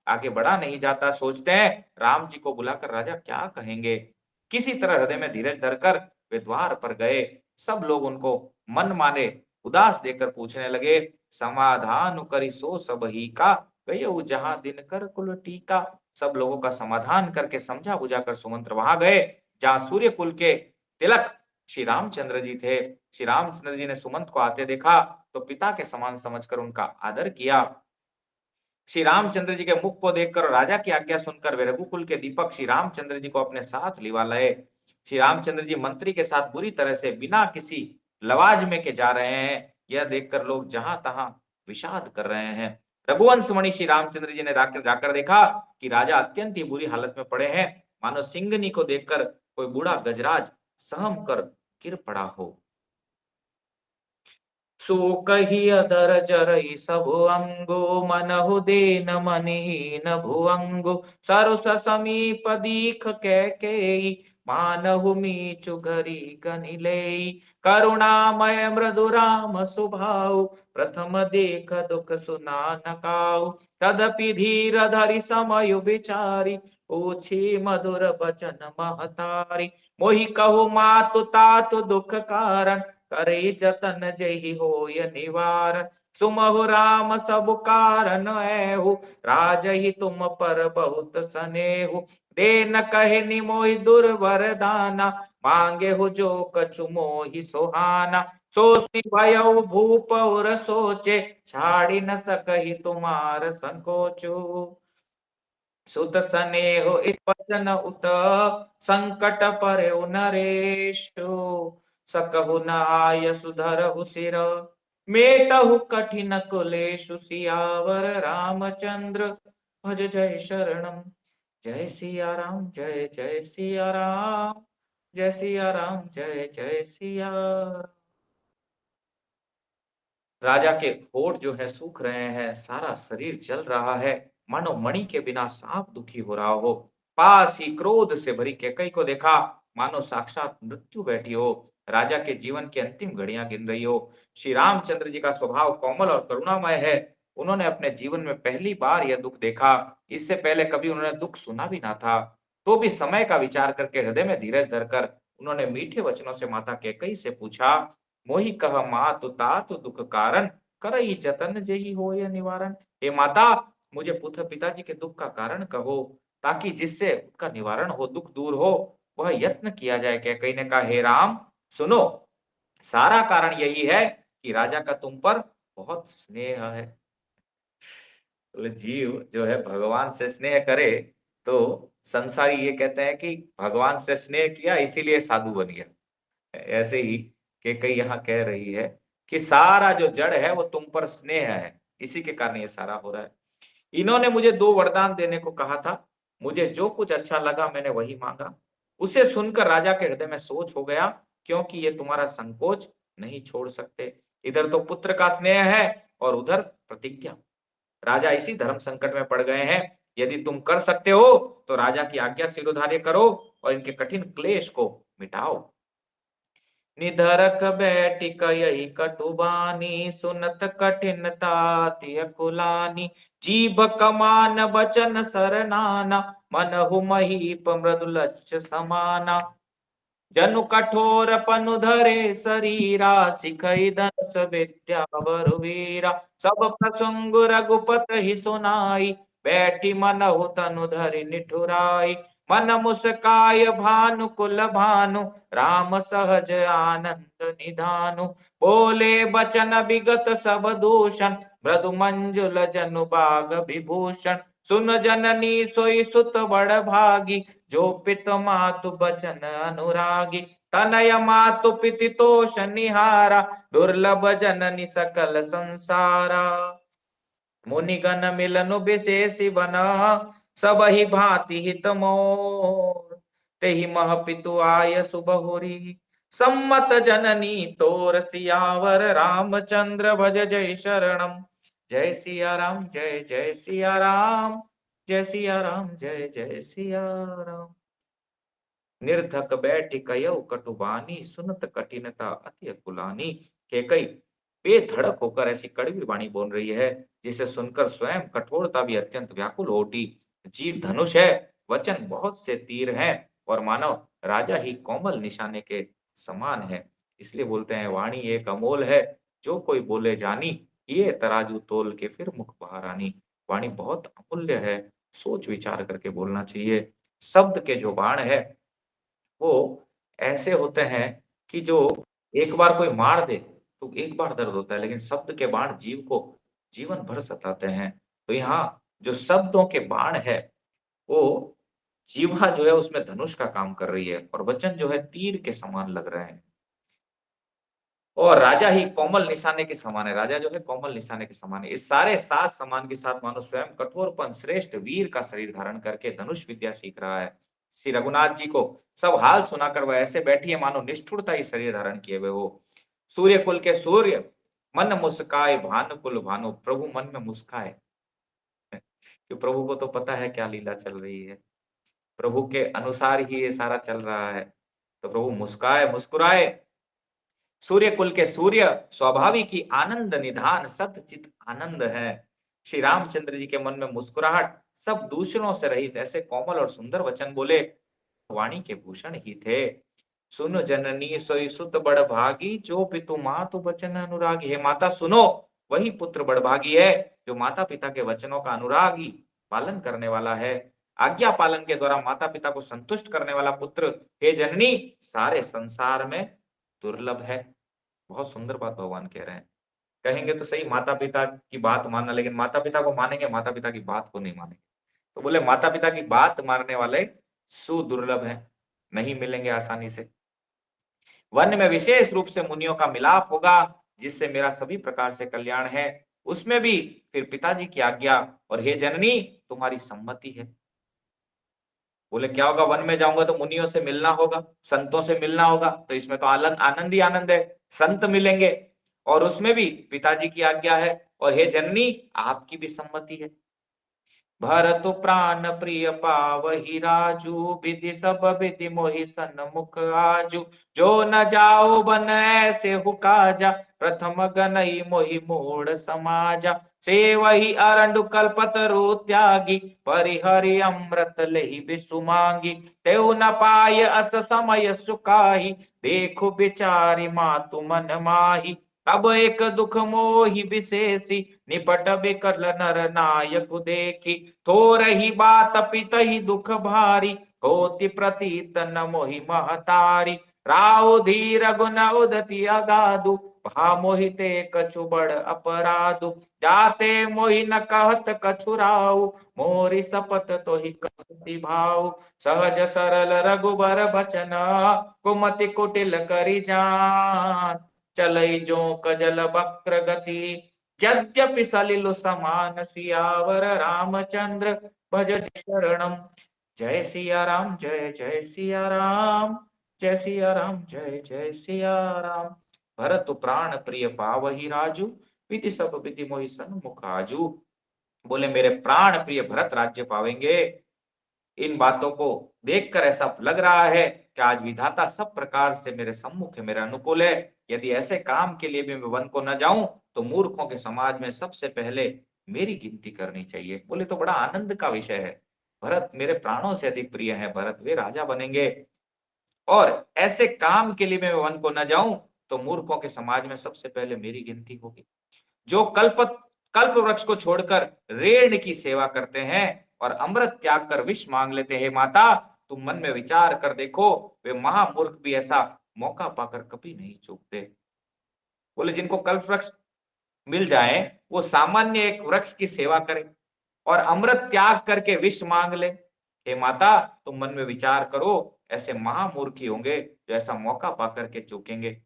आगे बढ़ा नहीं जाता। सोचते हैं राम जी को बुलाकर राजा क्या कहेंगे। किसी तरह हृदय में धीरज धरकर वे द्वार पर गए। सब लोग उनको मन माने उदास देकर पूछने लगे, समाधान करी सो सब ही का, गयऊ जहां दिन कर कुल टीका। सब लोगों का समाधान करके समझा बुझाकर सुमंत्र वहां गए जहां सूर्य कुल के तिलक श्री रामचंद्र जी थे। श्री रामचंद्र जी ने सुमंत को आते देखा तो पिता के समान समझकर उनका आदर किया। श्री रामचंद्र जी के मुख को देखकर और राजा की आज्ञा सुनकर वे रघुकुल के दीपक श्री रामचंद्र जी को अपने साथ लिवा लाए। श्री रामचंद्र जी मंत्री के साथ बुरी तरह से बिना किसी लवाजमे के जा रहे हैं, यह देखकर लोग जहां तहां विषाद कर रहे हैं। रघुवंश मणि श्री रामचंद्र जी ने जाकर जाकर देखा कि राजा अत्यंत ही बुरी हालत में पड़े हैं, मानो सिंगनी को देखकर कोई बूढ़ा गजराज सहम कर गिर पड़ा हो। सो कही अधर जरई सब अंगो, मनहु देन मनिहीन भुअंगो। सरुस समीप दीख कैकेयी, मानहु मीचु घरी गनि लेई। करुणामय मृदु राम सुभाऊ, प्रथम देख दुख सुना न काऊ। तदपि धीर धरि समय विचारी, पूछी मधुर बचन महतारी। मोहि कहु मातु तातु दुख कारण, करे जतन जहि होय निवार। सुमहु राम सब कारण ऐहु, राजहि तुम पर बहुत स्नेहु। दे न कहे निमोहि दुर्वर दाना, मांगे हो जो कछु मोहि सुहाना। सोचि भयउ भूप और सोचे, छाड़ी न सकहि तुम्हार संकोचु। सुत स्नेह इस वचन उत, संकट परउ नरेशु। सकहु न आय सुधरहु सिर, मेटहु कठिन कुलेशु। सियावर रामचंद्र भज जय शरणम। जय सिया राम जय जय सिया राम, जय सिया राम जय जय सिया। राजा के होठ जो है सूख रहे हैं, सारा शरीर जल रहा है, मानो मणि के बिना सांप दुखी हो रहा हो। पास ही क्रोध से भरी कैकई को देखा, मानो साक्षात मृत्यु बैठी हो, राजा के जीवन की अंतिम घड़ियां गिन रही हो। श्री रामचंद्र जी का स्वभाव कोमल और करुणामय है। उन्होंने अपने जीवन में पहली बार यह दुख देखा, इससे पहले कभी उन्होंने दुख सुना भी ना था। तो भी समय का विचार करके हृदय में धीरज धरकर उन्होंने मीठे वचनों से माता कैकई से पूछा, मोहि कह मातु तातु दुख कारण, करई जतन जेहि होय निवारण। हे माता, मुझे पुत्र पिताजी के दुख का कारण कहो, ताकि जिससे उसका निवारण हो, दुख दूर हो, वह यत्न किया जाए। कैकई ने कहा, हे राम सुनो, सारा कारण यही है कि राजा का तुम पर बहुत स्नेह है। बोले जीव जो है भगवान से स्नेह करे तो संसारी ये कहते हैं कि भगवान से स्नेह किया इसीलिए साधु बन गया। ऐसे ही केकई यहाँ कह रही है कि सारा जो जड़ है वो तुम पर स्नेह है, इसी के कारण ये सारा हो रहा है। इन्होंने मुझे 2 वरदान देने को कहा था, मुझे जो कुछ अच्छा लगा मैंने वही मांगा। उसे सुनकर राजा के हृदय में सोच हो गया, क्योंकि ये तुम्हारा संकोच नहीं छोड़ सकते। इधर तो पुत्र का स्नेह है और उधर प्रतिज्ञा। राजा इसी धर्म संकट में पड़ गए हैं। यदि तुम कर सकते हो तो राजा की आज्ञा शिरोधार्य करो और इनके कठिन क्लेश को मिटाओ। निधरक बैठी कयहि कटुबानी, सुनत कठिन ताति अकुलानी। जीभ कमान बचन सरनाना, मनहु महीप मृदुलच्छ समाना। जनु कठोर पनु धरे शरीरा, सिखई धनुष विद्या बरुवीरा। सब प्रसंग रघुपत ही सुनाई, बैठी मनहु तनु धरि निठुराई। मन मुस्काय भानु कुल भानु, राम सहज आनंद निधानु। बोले बचन विगत सब दूषण, मृदु मंजुल जनु बाग विभूषण। सुन जननी सोई सुत बड़ भागी, जो पित मातु बचन अनुरागी। तनय मातु पिति तोष निहारा, दुर्लभ जननी सकल संसारा। मुनिगण मिलनु विशेषि बना, सब ही भांति हित मोर। तेहि मह पितु आय सुबहुरी, सम्मत जननी तोर। सियावर रामचंद्र भज जय शरणम। जय सिया राम जय जय सिया राम, जय सिया राम जय जय सिया राम। निर्धक बैठी कयऊ कटुबानी, सुनत कठिनता अति अकुलानी। केकई बेधड़क होकर ऐसी कड़वी वाणी बोल रही है, जिसे सुनकर स्वयं कठोरता भी अत्यंत व्याकुल हो उठी। जीव धनुष है, वचन बहुत से तीर हैं, और मानव राजा ही कोमल निशाने के समान है। इसलिए बोलते हैं वाणी एक अमोल है, जो कोई बोले जानी, ये तराजू तोल के फिर मुख बहारानी। वाणी बहुत अमूल्य है, सोच विचार करके बोलना चाहिए। शब्द के जो बाण है, वो ऐसे होते हैं कि जो एक बार कोई मार दे, तो एक बार दर्द होता है, लेकिन शब्द के बाण जीव को जीवन भर सताते हैं। तो यहाँ जो शब्दों के बाण है, वो जीभा जो है उसमें धनुष का काम कर रही है, और वचन जो है तीर के समान लग रहे हैं। और राजा ही कोमल निशाने के समान है, राजा जो है कोमल निशाने के समान है। इस सारे सात समान के साथ मानो स्वयं कठोरपन श्रेष्ठ वीर का शरीर धारण करके धनुष विद्या सीख रहा है। श्री रघुनाथ जी को सब हाल सुनाकर वह ऐसे बैठी है मानो निष्ठुरता ही शरीर धारण किए हुए हो। सूर्य कुल के सूर्य मन मुस्काए भानु कुल भानु, प्रभु मन में मुस्काए। कि प्रभु को तो पता है क्या लीला चल रही है, प्रभु के अनुसार ही ये सारा चल रहा है। तो प्रभु मुस्काए मुस्कुराए। सूर्य कुल के सूर्य स्वाभाविक ही आनंद निधान सतचित आनंद है। श्री रामचंद्र जी के मन में मुस्कुराहट, सब दूसरों से रहित ऐसे कोमल और सुंदर वचन बोले, वाणी के भूषण ही थे। सुन जननी सोई सुत बड़ भागी, जो पितु मातु वचन अनुरागी। हे माता सुनो, वही पुत्र बड़भागी है जो माता पिता के वचनों का अनुरागी पालन करने वाला है। आज्ञा पालन के द्वारा माता पिता को संतुष्ट करने वाला पुत्र, हे जननी, सारे संसार में दुर्लभ है। बहुत सुंदर बात भगवान कह रहे हैं। कहेंगे तो सही माता पिता की बात मानना, लेकिन माता पिता को मानेंगे, माता पिता की बात को नहीं मानेंगे। तो बोले माता पिता की बात मानने वाले सुदुर्लभ हैं, नहीं मिलेंगे आसानी से। वन में विशेष रूप से मुनियों का मिलाप होगा, जिससे मेरा सभी प्रकार से कल्याण है। उसमें भी फिर पिताजी की आज्ञा और हे जननी तुम्हारी सम्मति है। बोले क्या होगा, वन में जाऊंगा तो मुनियों से मिलना होगा, संतों से मिलना होगा, तो इसमें तो आनंद आनंद ही आनंद है, संत मिलेंगे। और उसमें भी पिताजी की आज्ञा है, और हे जननी आपकी भी सम्मति है। भरत प्राण प्रिय पावहि राजू, विधि सब विधि मोहि सन्मुख आजू। जो न जाओ बन ऐसे हुकाजा, प्रथम गनई मोहि मूढ़ समाजा। से वही अरंडु कल्पतरु त्यागी, परिहरि अमृत लेहि बिसु मांगी। तेउ न पाय अस समय सुकाहि, देखु बिचारी मातु मन माही। अब एक दुख मोहि विशेषी, निपट बिकल नर नायक देखी। थोरही बात पितहि दुख भारी, होति प्रतीत न मोहि महतारी। राव धीर गुण उदति अगाधु, भा मोहिते कछु बड़ अपराधु। जाते मोहि न कहत कछु राव, मोरी सपत तोहि कहति भाव। सहज सरल रघुबर बचन, कुमति कुटिल करि जान। चलई जो कजल वक्र गति, यद्यपि सलिल समान सियावर रामचंद्र भज शरणम। जय सिया राम जय जय सिया राम, जय सिया राम जय जय सिया राम। भरत प्राण प्रिय पावहि राजू, विधि सब विधि मोहि सन्मुख आजू। बोले मेरे प्राण प्रिय भरत राज्य पावेंगे। इन बातों को देखकर ऐसा लग रहा है कि आज विधाता सब प्रकार से मेरे सम्मुख है, मेरे अनुकूल है। यदि ऐसे काम के लिए भी मैं वन को न जाऊं, तो मूर्खों के समाज में सबसे पहले मेरी गिनती करनी चाहिए। बोले तो बड़ा आनंद का विषय है, भरत मेरे प्राणों से अधिक प्रिय है, भरत वे राजा बनेंगे। और ऐसे काम के लिए मैं वन को न जाऊं, तो मूर्खों के समाज में सबसे पहले मेरी गिनती होगी। जो कल्प वृक्ष को छोड़कर रेण की सेवा करते हैं और अमृत त्याग कर विष मांग लेते हैं, माता तुम मन में विचार कर देखो, वे महामूर्ख भी ऐसा मौका पाकर कभी नहीं चूकते। बोले जिनको कल्प वृक्ष मिल जाए, वो सामान्य एक वृक्ष की सेवा करें और अमृत त्याग करके विष मांग ले। हे माता तुम मन में विचार करो, ऐसे महामूर्ख ही होंगे जो ऐसा मौका पाकर के चूकेंगे।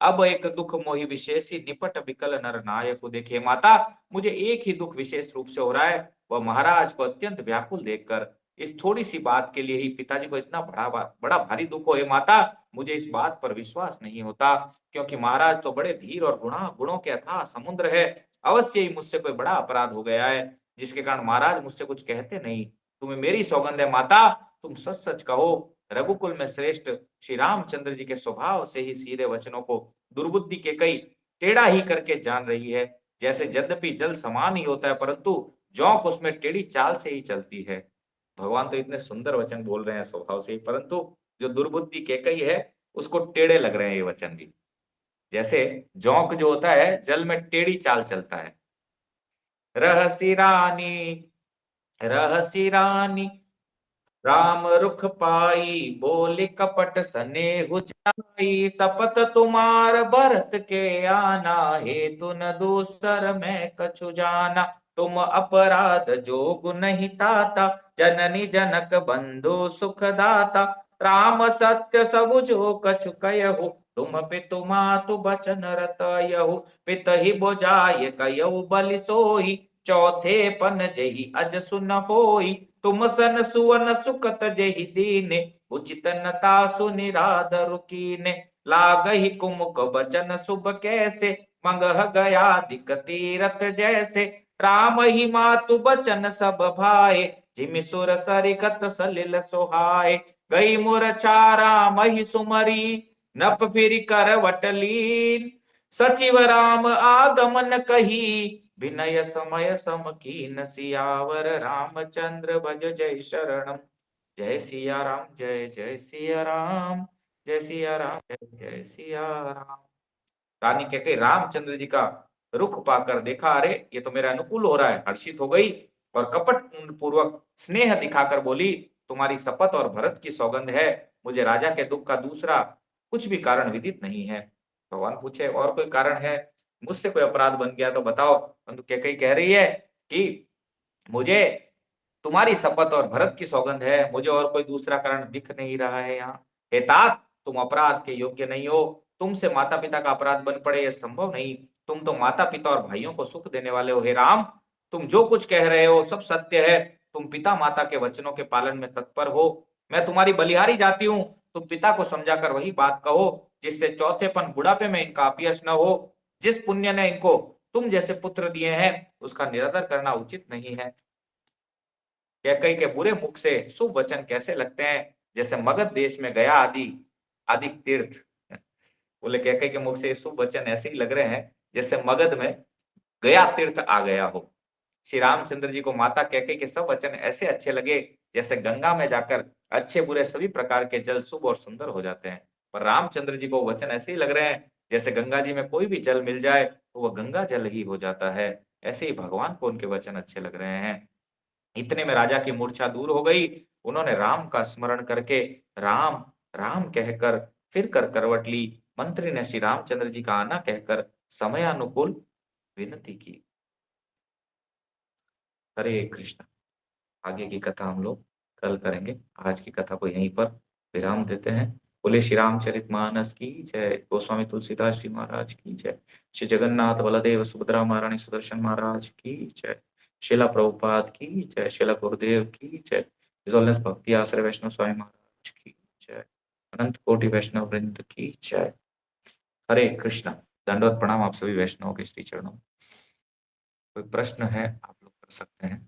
अब एक दुख मोहि विशेषी, निपट बिकल नर नायक। देखिए माता, मुझे एक ही दुख विशेष रूप से हो रहा है, वह महाराज को अत्यंत व्याकुल देखकर। इस थोड़ी सी बात के लिए ही पिताजी को इतना बड़ा भारी दुख हो। हे माता, मुझे इस बात पर विश्वास नहीं होता, क्योंकि महाराज तो बड़े धीर और गुणों के अथाह समुद्र है। अवश्य ही मुझसे कोई बड़ा अपराध हो गया है, जिसके कारण महाराज मुझसे कुछ कहते नहीं। तुम्हें मेरी सौगंध है माता, तुम सच सच कहो, रघुकुल में श्रेष्ठ श्री रामचंद्र जी के स्वभाव से ही सीधे वचनों को दुर्बुद्धि के कई टेढ़ा ही करके जान रही है। जैसे यद्यपि जल समान ही होता है, परंतु जोंक उसमें टेढ़ी चाल से ही चलती है। भगवान तो इतने सुंदर वचन बोल रहे हैं स्वभाव से ही, परंतु जो दुर्बुद्धि केकई है, उसको टेढ़े लग रहे हैं ये वचन भी। जैसे जोंक जो होता है, जल में टेढ़ी चाल चलता है। रहसी रानी, रहसी रानी, राम रुख पाई, बोली कपट सनेहु जाई, सपत तुम्हार भरत के आना, हेतु न दूसर मैं कछु जाना, तुम अपराध जोगु नहीं ताता, जननी जनक बंधु सुख दाता, राम सत्य सब जो कछु कयहु, तुम पितु मातु बचन रतयहु, पित ही बुझाय कयहु बलि सोई, चौथे पन जही अज सुन होई, तुम सन सुवन सुकत जेहि दीने, उचितन तासु निरादरु कीने, लागहि कुमुक बचन शुभ कैसे, मंगह गया दिक तीरथ जैसे, राम ही मातु बचन सब भाए, जिमि सुर सरिगत सलिल सोहाय, गई मुर चारा मही सुमरी, नप फिर करवट लीन, सचिव राम आगमन कही, विनय समय सम कीन, सियावर रामचंद्र भज जय शरणम। जय सिया राम, जय जय सिया राम, जय सिया राम, जय जय सिया राम। रानी कहते रामचंद्र जी का रुख पाकर देखा, अरे ये तो मेरा अनुकूल हो रहा है, हर्षित हो गई और कपट पूर्वक स्नेह दिखाकर बोली, तुम्हारी शपथ और भरत की सौगंध है, मुझे राजा के दुख का दूसरा कुछ भी कारण विदित नहीं है। भगवान पूछे और कोई कारण है, मुझसे कोई अपराध बन गया तो बताओ। परंतु कैकेयी कह रही है कि मुझे तुम्हारी शपथ और भरत की सौगंध है, मुझे और कोई दूसरा कारण दिख नहीं रहा है यहाँ। हे तात, तुम अपराध के योग्य नहीं हो, तुमसे माता पिता का अपराध बन पड़े यह संभव नहीं, तुम तो माता पिता और भाइयों को सुख देने वाले हो। हे राम, तुम जो कुछ कह रहे हो सब सत्य है, तुम पिता माता के वचनों के पालन में तत्पर हो, मैं तुम्हारी बलिहारी जाती हूँ, तुम पिता को समझाकर वही बात कहो जिससे चौथेपन बुढ़ापे में इनका अपयश न हो। जिस पुण्य ने इनको तुम जैसे पुत्र दिए हैं उसका निरादर करना उचित नहीं है। कैकेयी के बुरे मुख से शुभ वचन कैसे लगते हैं, जैसे मगध देश में गया आदि आदि तीर्थ। बोले कैकेयी के मुख से शुभ वचन ऐसे ही लग रहे हैं जैसे मगध में गया तीर्थ आ गया हो। श्री रामचंद्र जी को माता कैकेयी के सब वचन ऐसे अच्छे लगे जैसे गंगा में जाकर अच्छे बुरे सभी प्रकार के जल शुभ और सुंदर हो जाते हैं। पर रामचंद्र जी को वचन ऐसे ही लग रहे हैं जैसे गंगा जी में कोई भी जल मिल जाए तो वह गंगा जल ही हो जाता है। ऐसे ही भगवान को उनके वचन अच्छे लग रहे हैं। इतने में राजा की मूर्छा दूर हो गई। उन्होंने राम का स्मरण करके राम राम कहकर फिर कर करवट ली। मंत्री ने श्री रामचंद्र जी का आना कहकर समयानुकूल विनती की। हरे कृष्ण। आगे की कथा हम लोग कल करेंगे। आज की कथा को यहीं पर विराम देते हैं। बोले श्री रामचरितमानस की जय। गोस्वामी तुलसीदास जी महाराज की जय। श्री जगन्नाथ बलदेव सुभद्रा महारानी सुदर्शन महाराज की जय। शिला प्रभुपाद की जय। शिला गुरुदेव की जय। भक्ति आश्रय वैष्णव स्वामी महाराज की जय। अनंत कोटि वैष्णव वृंद की जय। हरे कृष्ण। दंडवत प्रणाम आप सभी वैष्णवों के श्री चरणों। कोई प्रश्न है आप लोग कर सकते हैं।